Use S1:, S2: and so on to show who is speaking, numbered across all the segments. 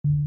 S1: Welcome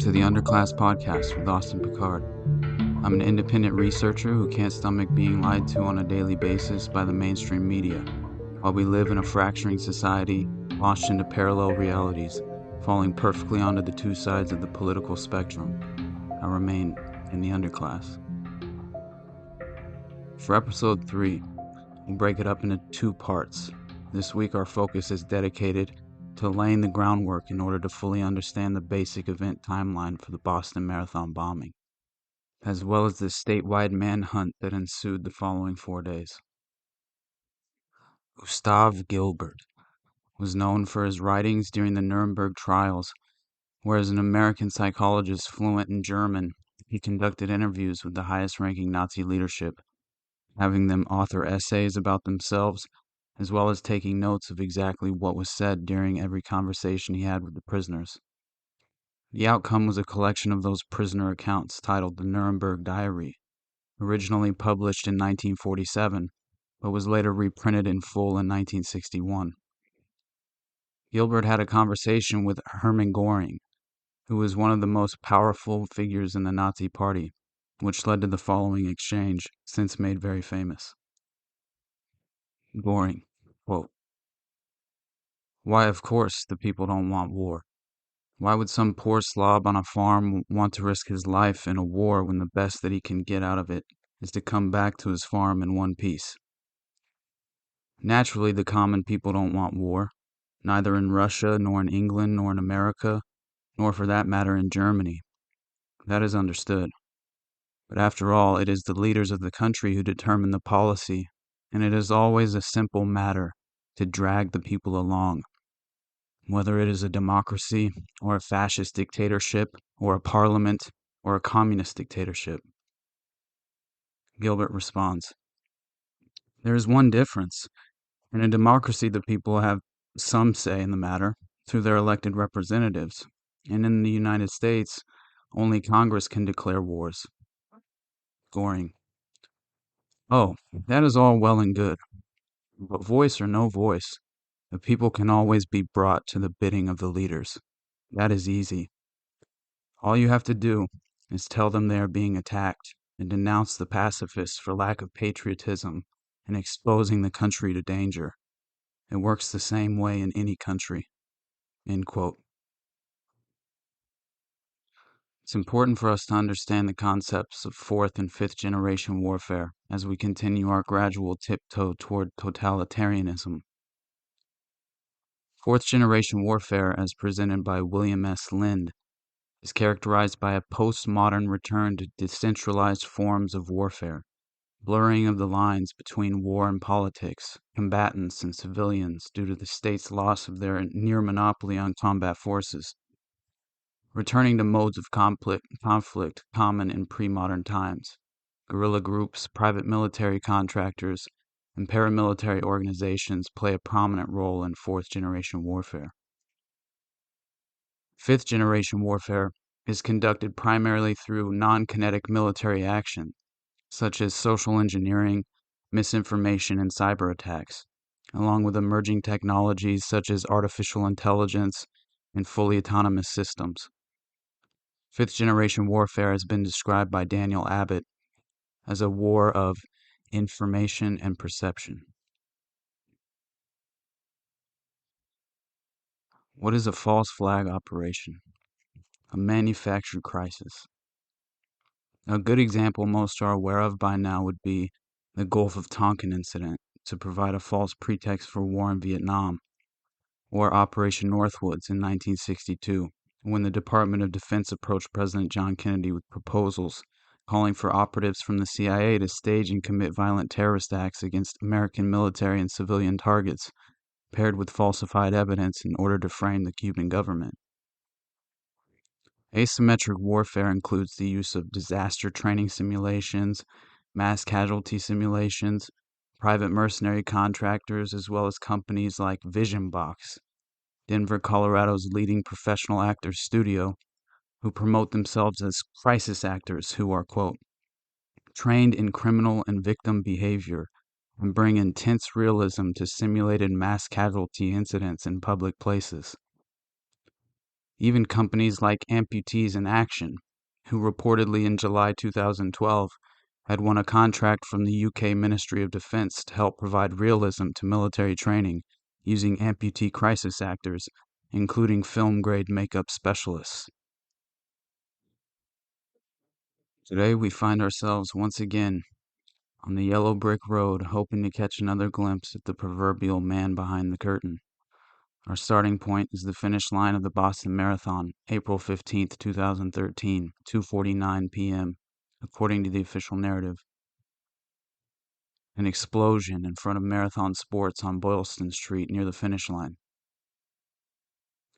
S1: to the Underclass Podcast with Austin Picard. I'm an independent researcher who can't stomach being lied to on a daily basis by the mainstream media, while we live in a fracturing society, launched into parallel realities, falling perfectly onto the two sides of the political spectrum. I remain in the underclass. For episode 3, we'll break it up into 2 parts. This week our focus is dedicated to laying the groundwork in order to fully understand the basic event timeline for the Boston Marathon bombing, as well as the statewide manhunt that ensued the following 4 days. Gustave Gilbert was known for his writings during the Nuremberg trials, where as an American psychologist fluent in German, he conducted interviews with the highest-ranking Nazi leadership, having them author essays about themselves, as well as taking notes of exactly what was said during every conversation he had with the prisoners. The outcome was a collection of those prisoner accounts titled The Nuremberg Diary, originally published in 1947, but was later reprinted in full in 1961. Gilbert had a conversation with Hermann Göring, who was one of the most powerful figures in the Nazi Party, which led to the following exchange, since made very famous. Göring, quote, "Why, of course, the people don't want war. Why would some poor slob on a farm want to risk his life in a war when the best that he can get out of it is to come back to his farm in one piece? Naturally, the common people don't want war, neither in Russia, nor in England, nor in America, nor for that matter in Germany. That is understood. But after all, it is the leaders of the country who determine the policy, and it is always a simple matter to drag the people along, whether it is a democracy, or a fascist dictatorship, or a parliament, or a communist dictatorship." Gilbert responds, "There is one difference. In a democracy, the people have some say in the matter through their elected representatives, and in the United States, only Congress can declare wars." Göring, "Oh, that is all well and good. But voice or no voice, the people can always be brought to the bidding of the leaders. That is easy. All you have to do is tell them they are being attacked and denounce the pacifists for lack of patriotism and exposing the country to danger. It works the same way in any country." End quote. It's important for us to understand the concepts of fourth and fifth generation warfare as we continue our gradual tiptoe toward totalitarianism. Fourth generation warfare, as presented by William S. Lind, is characterized by a postmodern return to decentralized forms of warfare, blurring of the lines between war and politics, combatants and civilians due to the state's loss of their near monopoly on combat forces, returning to modes of conflict common in pre-modern times. Guerrilla groups, private military contractors, and paramilitary organizations play a prominent role in fourth-generation warfare. Fifth-generation warfare is conducted primarily through non-kinetic military action, such as social engineering, misinformation, and cyber attacks, along with emerging technologies such as artificial intelligence and fully autonomous systems. Fifth-generation warfare has been described by Daniel Abbott as a war of information and perception. What is a false flag operation? A manufactured crisis. A good example most are aware of by now would be the Gulf of Tonkin incident to provide a false pretext for war in Vietnam, or Operation Northwoods in 1962, when the Department of Defense approached President John Kennedy with proposals calling for operatives from the CIA to stage and commit violent terrorist acts against American military and civilian targets, paired with falsified evidence in order to frame the Cuban government. Asymmetric warfare includes the use of disaster training simulations, mass casualty simulations, private mercenary contractors, as well as companies like Visionbox, Denver, Colorado's leading professional actors studio, who promote themselves as crisis actors who are, quote, trained in criminal and victim behavior, and bring intense realism to simulated mass casualty incidents in public places. Even companies like Amputees in Action, who reportedly in July 2012 had won a contract from the UK Ministry of Defence to help provide realism to military training using amputee crisis actors, including film-grade makeup specialists. Today we find ourselves once again on the yellow brick road, hoping to catch another glimpse at the proverbial man behind the curtain. Our starting point is the finish line of the Boston Marathon, April 15th, 2013, 2:49 p.m., according to the official narrative. An explosion in front of Marathon Sports on Boylston Street near the finish line.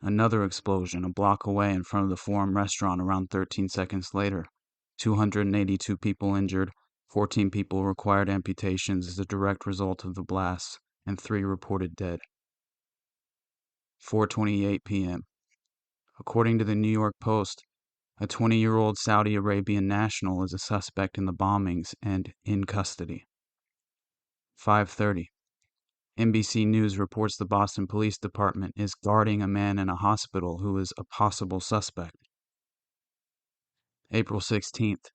S1: Another explosion a block away in front of the Forum restaurant around 13 seconds later. 282 people injured, 14 people required amputations as a direct result of the blast, and 3 reported dead. 4:28 p.m. According to the New York Post, a 20-year-old Saudi Arabian national is a suspect in the bombings and in custody. 5:30. NBC News reports the Boston Police Department is guarding a man in a hospital who is a possible suspect. April 16th.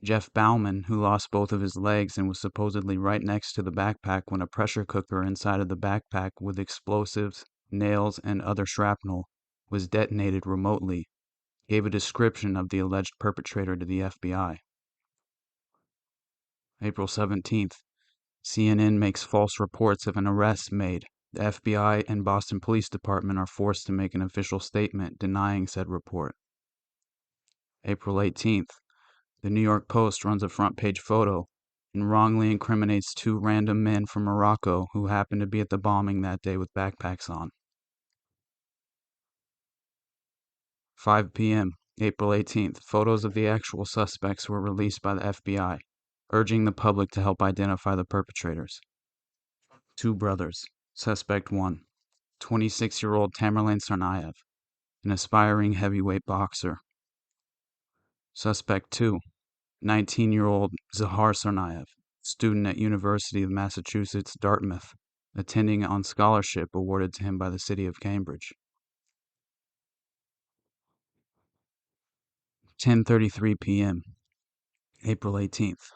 S1: Jeff Bauman, who lost both of his legs and was supposedly right next to the backpack when a pressure cooker inside of the backpack with explosives, nails, and other shrapnel was detonated remotely, gave a description of the alleged perpetrator to the FBI. April 17th. CNN makes false reports of an arrest made. The FBI and Boston Police Department are forced to make an official statement denying said report. April 18th. The New York Post runs a front-page photo and wrongly incriminates 2 random men from Morocco who happened to be at the bombing that day with backpacks on. 5 p.m., April 18th. Photos of the actual suspects were released by the FBI, urging the public to help identify the perpetrators. 2 brothers. Suspect 1, 26-year-old Tamerlane Tsarnaev, an aspiring heavyweight boxer. Suspect 2, 19-year-old Zahar Tsarnaev, student at University of Massachusetts Dartmouth, attending on scholarship awarded to him by the city of Cambridge. 10:33 p.m., April 18th.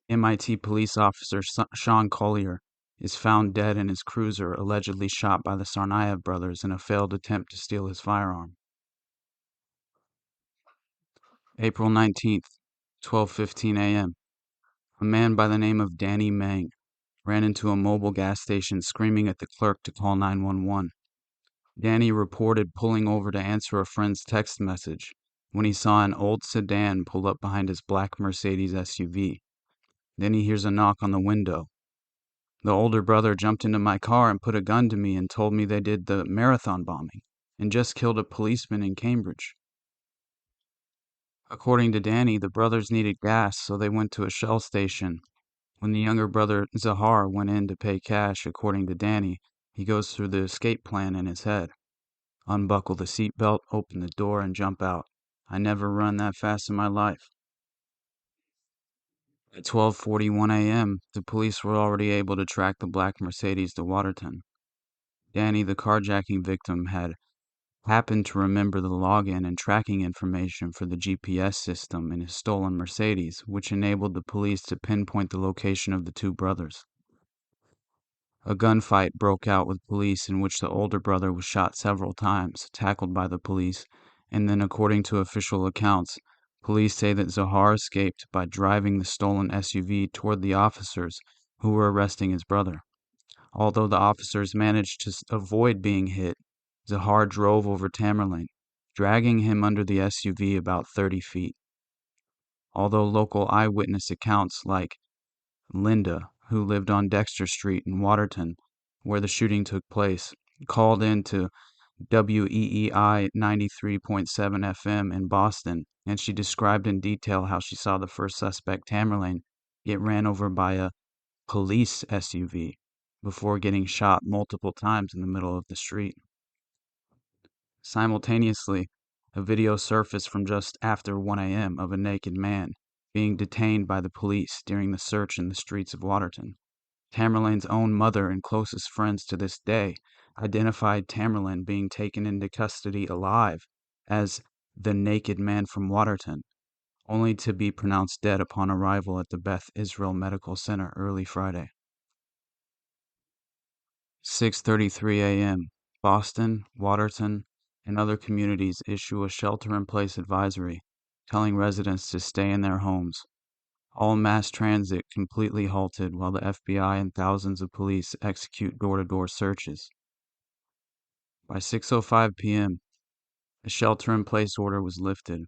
S1: MIT police officer Sean Collier is found dead in his cruiser, allegedly shot by the Tsarnaev brothers in a failed attempt to steal his firearm. April 19th, 12:15 a.m. A man by the name of Danny Mang ran into a mobile gas station screaming at the clerk to call 911. Danny reported pulling over to answer a friend's text message when he saw an old sedan pull up behind his black Mercedes SUV. Then he hears a knock on the window. The older brother jumped into my car and put a gun to me and told me they did the marathon bombing and just killed a policeman in Cambridge. According to Danny, the brothers needed gas, so they went to a Shell station. When the younger brother, Zahar, went in to pay cash, according to Danny, he goes through the escape plan in his head. Unbuckle the seatbelt, open the door, and jump out. I never run that fast in my life. At 12:41 a.m., the police were already able to track the black Mercedes to Waterton. Danny, the carjacking victim, had happened to remember the login and tracking information for the GPS system in his stolen Mercedes, which enabled the police to pinpoint the location of the 2 brothers. A gunfight broke out with police in which the older brother was shot several times, tackled by the police, and then, according to official accounts, police say that Zahar escaped by driving the stolen SUV toward the officers who were arresting his brother. Although the officers managed to avoid being hit, Zahar drove over Tamerlane, dragging him under the SUV about 30 feet. Although local eyewitness accounts like Linda, who lived on Dexter Street in Waterton, where the shooting took place, called in to WEEI 93.7 FM in Boston, and she described in detail how she saw the first suspect, Tamerlane, get ran over by a police SUV before getting shot multiple times in the middle of the street. Simultaneously, a video surfaced from just after 1 a.m. of a naked man being detained by the police during the search in the streets of Waterton. Tamerlane's own mother and closest friends to this day identified Tamerlane being taken into custody alive as the naked man from Waterton, only to be pronounced dead upon arrival at the Beth Israel Medical Center early Friday. 6:33 a.m. Boston, Waterton, and other communities issue a shelter-in-place advisory, telling residents to stay in their homes. All mass transit completely halted while the FBI and thousands of police execute door-to-door searches. By 6:05 p.m., the shelter-in-place order was lifted.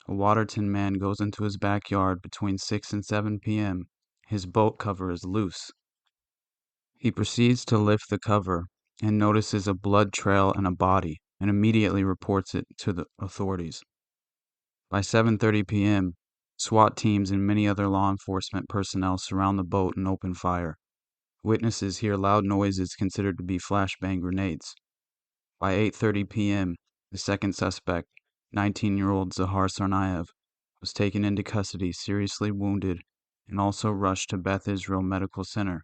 S1: A Waterton man goes into his backyard between 6 and 7 p.m. His boat cover is loose. He proceeds to lift the cover and notices a blood trail and a body, and immediately reports it to the authorities. By 7:30 p.m., SWAT teams and many other law enforcement personnel surround the boat and open fire. Witnesses hear loud noises considered to be flashbang grenades. By 8:30 p.m., the second suspect, 19-year-old Zahar Tsarnaev, was taken into custody seriously wounded and also rushed to Beth Israel Medical Center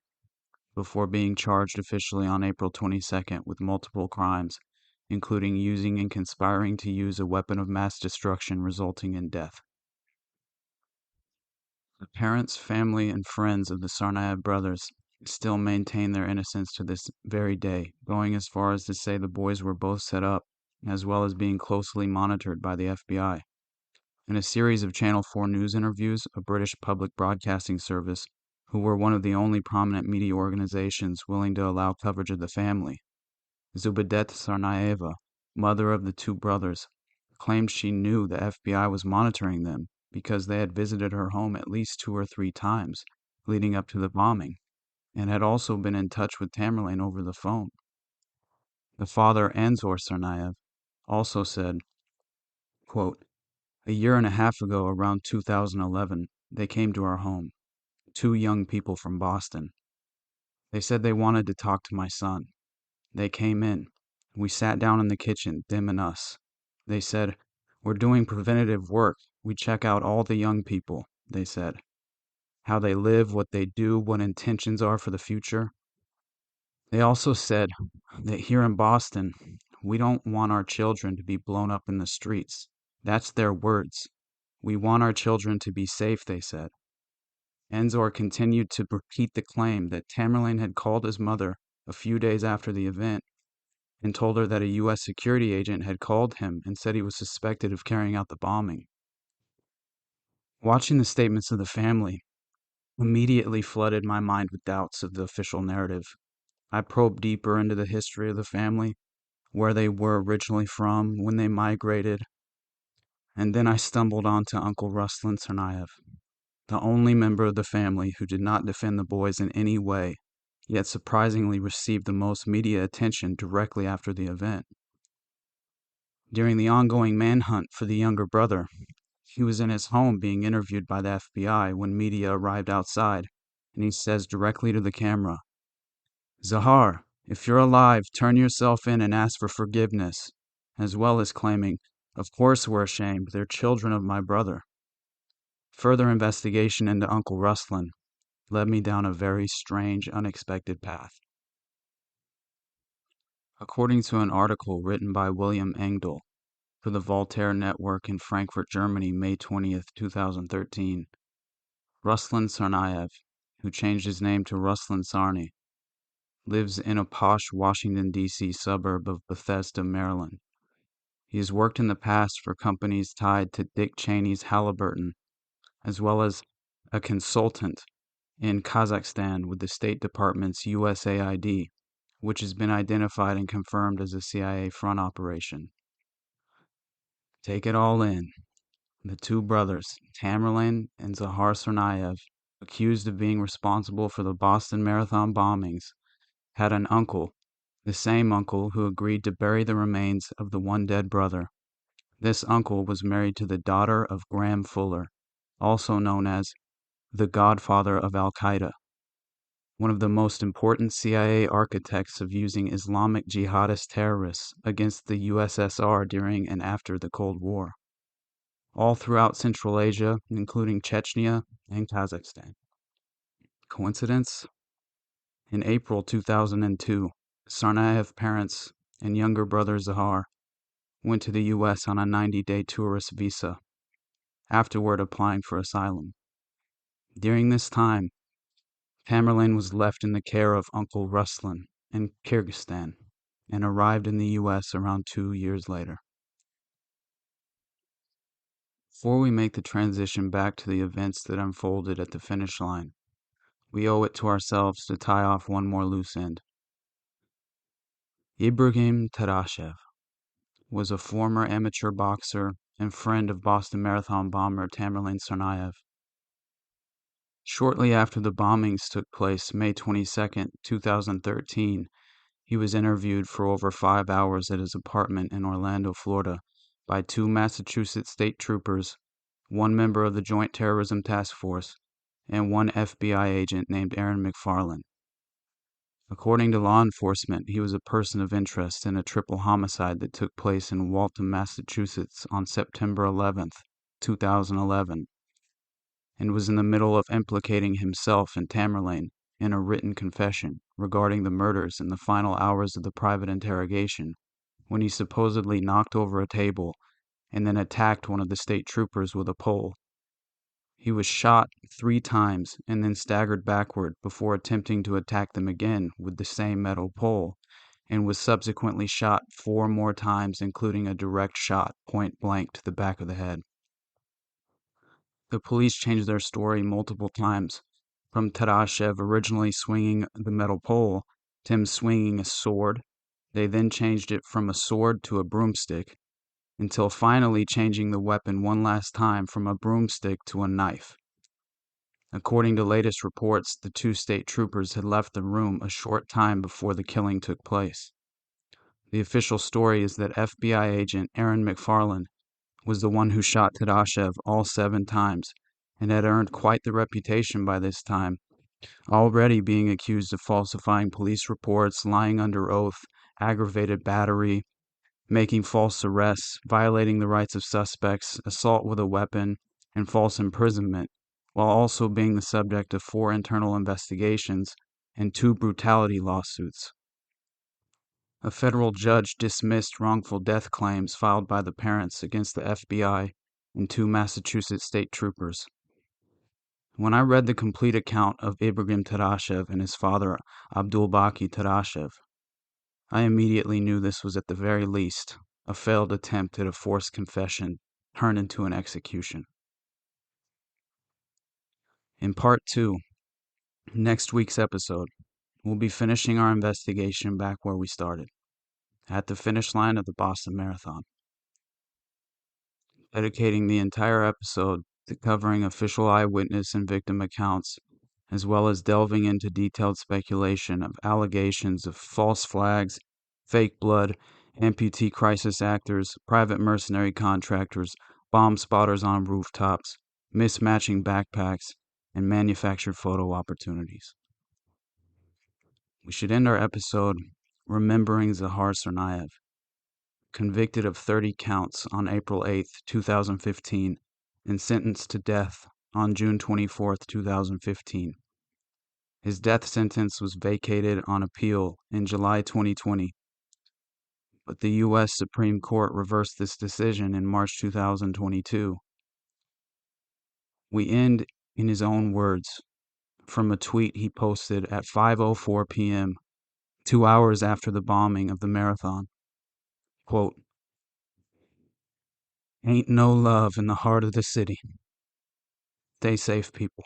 S1: before being charged officially on April 22nd with multiple crimes, including using and conspiring to use a weapon of mass destruction resulting in death. The parents, family, and friends of the Tsarnaev brothers still maintain their innocence to this very day, going as far as to say the boys were both set up, as well as being closely monitored by the FBI. In a series of Channel 4 News interviews, a British public broadcasting service, who were one of the only prominent media organizations willing to allow coverage of the family, Zubadet Tsarnaeva, mother of the two brothers, claimed she knew the FBI was monitoring them because they had visited her home at least 2 or 3 times leading up to the bombing, and had also been in touch with Tamerlane over the phone. The father, Anzor Tsarnaev, also said, quote, "A year and a half ago, around 2011, they came to our home, 2 young people from Boston. They said they wanted to talk to my son. They came in. We sat down in the kitchen, them and us. They said, 'We're doing preventative work. We check out all the young people,' they said. 'How they live, what they do, what intentions are for the future.' They also said that here in Boston, we don't want our children to be blown up in the streets. That's their words. We want our children to be safe," they said. Anzor continued to repeat the claim that Tamerlane had called his mother a few days after the event and told her that a U.S. security agent had called him and said he was suspected of carrying out the bombing. Watching the statements of the family immediately flooded my mind with doubts of the official narrative. I probed deeper into the history of the family, where they were originally from, when they migrated, and then I stumbled onto Uncle Ruslan Tsarnaev, the only member of the family who did not defend the boys in any way, yet surprisingly received the most media attention directly after the event. During the ongoing manhunt for the younger brother, he was in his home being interviewed by the FBI when media arrived outside, and he says directly to the camera, "Zahar, if you're alive, turn yourself in and ask for forgiveness," as well as claiming, "Of course we're ashamed, they're children of my brother." Further investigation into Uncle Ruslan led me down a very strange, unexpected path. According to an article written by William Engdahl for the Voltaire Network in Frankfurt, Germany, May 20th, 2013, Ruslan Tsarnaev, who changed his name to Ruslan Tsarny, lives in a posh Washington, D.C. suburb of Bethesda, Maryland. He has worked in the past for companies tied to Dick Cheney's Halliburton, as well as a consultant in Kazakhstan with the State Department's USAID, which has been identified and confirmed as a CIA front operation. Take it all in. The two brothers, Tamerlane and Zahar Tsarnaev, accused of being responsible for the Boston Marathon bombings, had an uncle, the same uncle who agreed to bury the remains of the one dead brother. This uncle was married to the daughter of Graham Fuller, also known as the Godfather of Al-Qaeda, one of the most important CIA architects of using Islamic jihadist terrorists against the USSR during and after the Cold War. all throughout Central Asia, including Chechnya and Kazakhstan. Coincidence? In April 2002, Tsarnaev parents and younger brother Zahar went to the U.S. on a 90-day tourist visa, afterward applying for asylum. During this time, Tamerlane was left in the care of Uncle Ruslan in Kyrgyzstan and arrived in the U.S. around 2 years later. Before we make the transition back to the events that unfolded at the finish line, we owe it to ourselves to tie off one more loose end. Ibrahim Tarashev was a former amateur boxer and friend of Boston Marathon bomber Tamerlane Tsarnaev. Shortly after the bombings took place, May 22, 2013, he was interviewed for over 5 hours at his apartment in Orlando, Florida, by 2 Massachusetts state troopers, 1 member of the Joint Terrorism Task Force, and 1 FBI agent named Aaron McFarland. According to law enforcement, he was a person of interest in a triple homicide that took place in Waltham, Massachusetts on September 11, 2011, and was in the middle of implicating himself and Tamerlane in a written confession regarding the murders in the final hours of the private interrogation, when he supposedly knocked over a table and then attacked one of the state troopers with a pole. He was shot 3 times and then staggered backward before attempting to attack them again with the same metal pole, and was subsequently shot 4 more times, including a direct shot point blank to the back of the head. The police changed their story multiple times, from Tarashev originally swinging the metal pole to him swinging a sword. They then changed it from a sword to a broomstick, until finally changing the weapon one last time from a broomstick to a knife. According to latest reports, the 2 state troopers had left the room a short time before the killing took place. The official story is that FBI agent Aaron McFarland was the one who shot Tarashev all 7 times, and had earned quite the reputation by this time, already being accused of falsifying police reports, lying under oath, aggravated battery, making false arrests, violating the rights of suspects, assault with a weapon, and false imprisonment, while also being the subject of 4 internal investigations and 2 brutality lawsuits. A federal judge dismissed wrongful death claims filed by the parents against the FBI and 2 Massachusetts state troopers. When I read the complete account of Ibrahim Tarashev and his father Abdulbaki Tarashev, I immediately knew this was at the very least a failed attempt at a forced confession turned into an execution. In part 2, next week's episode, we'll be finishing our investigation back where we started, at the finish line of the Boston Marathon. Dedicating the entire episode to covering official eyewitness and victim accounts, as well as delving into detailed speculation of allegations of false flags, fake blood, amputee crisis actors, private mercenary contractors, bomb spotters on rooftops, mismatching backpacks, and manufactured photo opportunities. We should end our episode remembering Zahar Tsarnaev, convicted of 30 counts on April 8, 2015, and sentenced to death on June 24, 2015. His death sentence was vacated on appeal in July 2020, but the U.S. Supreme Court reversed this decision in March 2022. We end in his own words from a tweet he posted at 5:04 p.m., 2 hours after the bombing of the marathon. Quote, "Ain't no love in the heart of the city. Stay safe, people."